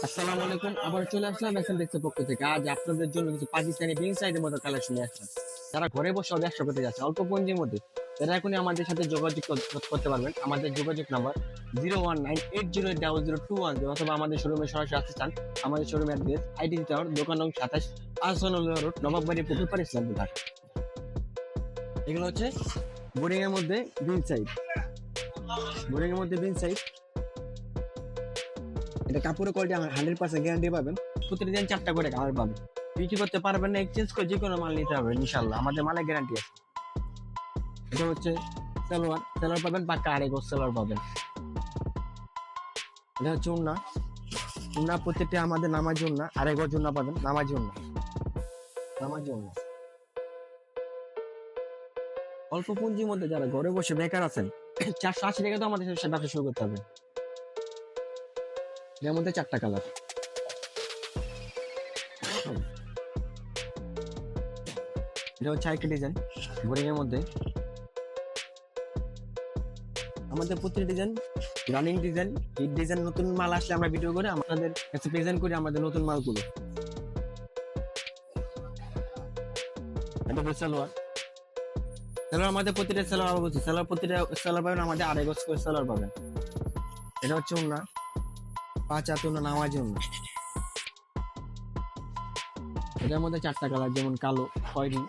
আসসালামু আলাইকুম, আবার চলে আসলাম এখন দেখতে পক্ষ থেকে। আজ আপনাদের জন্য কিছু পাকিস্তানি বিন সাইডের মতো কালেকশন নিয়ে আসলাম। যারা ঘরে বসে ব্যবসা করতে যাচ্ছে অল্প পুঁজির মধ্যে, তারা এখনই আমাদের সাথে যোগাযোগ করতে পারবেন। আমাদের যোগাযোগ নাম্বার 019808021, অথবা আমাদের শোরুমে সরাসরি আসতে চান, আমাদের শোরুম অ্যাড্রেস আইটি টাওয়ার, দোকান নং 27, 5 রোড, নবাববাড়ি, পুকুরপাড়, ইসলামপুর, ঢাকা। এগুলো হচ্ছে বোরিং এর মধ্যে বিন সাইড। বোরিং এর মধ্যে বিন সাইড, এটা কাপড়ের কোয়ালিটি 100% গ্যারান্টি পাবেন। প্রতিদিন 4টা করে কালার পাবেন। বিক্রি করতে পারবেন না, এক্সচেঞ্জ করে যে কোনো মাল নিতে হবে ইনশাল্লাহ, আমাদের মালের গ্যারান্টি আছে। এটা হচ্ছে সালোয়ার, সালোয়ার পাবেন পাক্কা আড়াই গজ সালোয়ার পাবেন। এটা হচ্ছে উন্না, উন্না প্রত্যেকটা আমাদের নামাজি উন্না, আড়াই গজ উন্না পাবেন, নামাজি উন্না, নামাজি উন্না। অল্প পুঁজির মধ্যে যারা ঘরে বসে বেকার আছেন, 480 টাকা তো আমাদের সাথে ব্যবসা শুরু করতে হবে। এর মধ্যে 4টা কালার। এটা হচ্ছে আরেকটা ডিজাইন বোরিং এর মধ্যে। আমাদের প্রতিটি design running design, hit design, নতুন মাল আসলে আমরা ভিডিও করে আমাদের কাছে প্রেজেন্ট করি আমাদের নতুন মালগুলো। এটা হচ্ছে সালোয়ার, সালোয়ার আমাদের প্রতিটা সালোয়ার আবার বলছি, সালোয়ার প্রতিটা সালোয়ার পাবেন আমাদের আড়াই গজ করে সালোয়ার পাবেন। এটা হচ্ছে ওন্না, 5 হাত ওন্না, নামাজি ওন্না। এটার মধ্যে 4টা কালার, যেমন কালো, খয়েরি,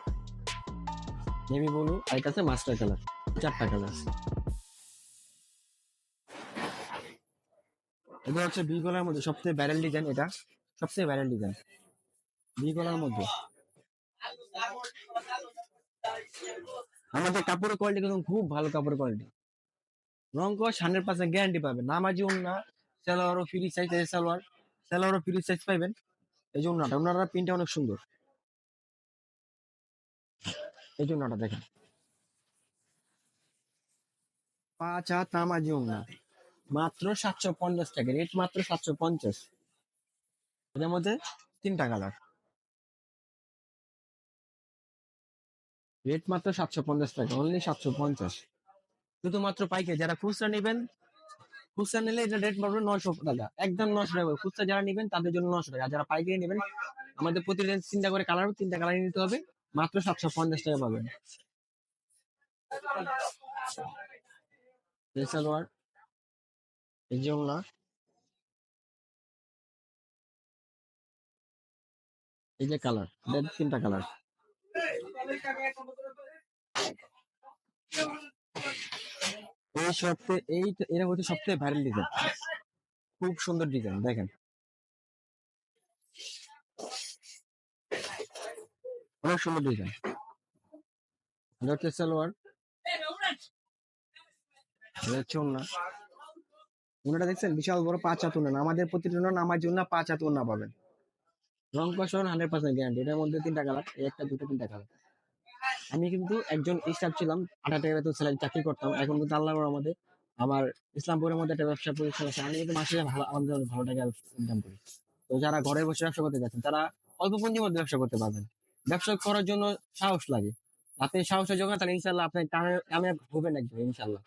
নেভি ব্লু, আর এটা আছে মাস্টার কালার। 4টা কালার। এটা হচ্ছে বি গলার মধ্যে সবচেয়ে ভাইরাল ডিজাইন, এটা সবচেয়ে ভাইরাল ডিজাইন বি গলার মধ্যে। আমাদের কাপড়ের কোয়ালিটি কিন্তু খুব ভালো, কাপড়ের কোয়ালিটি, রং কস 100% গ্যারান্টি পাবেন। নামাজি ওন্না, সালোয়ারও ফ্রি সাইজ, সালোয়ার সালোয়ারও ফ্রি সাইজ পাইবেন। এই যে ওন্নাটা, ওন্নাটা প্রিন্টটা অনেক সুন্দর। এই যে ওন্নাটা দেখেন, 5 হাত নামাজি ওন্না, মাত্র 750 টাকা রেট, মাত্র 750। এর মধ্যে 3টা কালার, রেট মাত্র 750 টাকা, অনলি 750। শুধুমাত্র পাইকারি, যারা খুচরা নেবেন, খুচরা নিলে এটা রেট পাবেন 900 টাকা, একদম 900 টাকা। খুচরা যারা নেবেন তাদের জন্য 900 টাকা, আর যারা পাইকারি নেবেন আমাদের প্রতিদিন 3টা করে কালার, 3টা কালার নিতে হবে, মাত্র 750 টাকা পাবেন। এই সালোয়ার, এই যে ওড়না, এই যে কালার, 3টা কালার। এই সপ্তাহে এরা হচ্ছে সবথেকে ভাইরাল ডিজাইন, খুব সুন্দর ডিজাইন দেখেন, অনেক সুন্দর ডিজাইন। এটা হচ্ছে সালোয়ার, এটা হচ্ছে ওড়না। ওনাটা দেখছেন বিশাল বড় 5 হাত ওড়না, আমাদের প্রতিটা নামার জন্য 5 হাত ওড়না পাবেন। রং কষন 100% গ্যারান্টি। এটার মধ্যে 3টা কালার, একটা দুটো 3টা কালার। আমি কিন্তু একজন স্টাফ ছিলাম, 18 টাকা বেতন স্যালারি চাকরি করতাম। এখন কিন্তু আল্লাহর রহমতে আমার ইসলামপুরের মধ্যে একটা ব্যবসা প্রতিষ্ঠান আছে, আমি কিন্তু মাসে ভালো, আমাদের ভালো টাকা ইনকাম করি। তো যারা ঘরে বসে ব্যবসা করতে যাচ্ছেন, তারা অল্প পুঁজির মধ্যে ব্যবসা করতে পারবেন। ব্যবসা করার জন্য সাহস লাগে, আপনি সাহসের জোগান, তাহলে ইনশাল্লাহ আপনি কামে হবেন একদম ইনশাল্লাহ।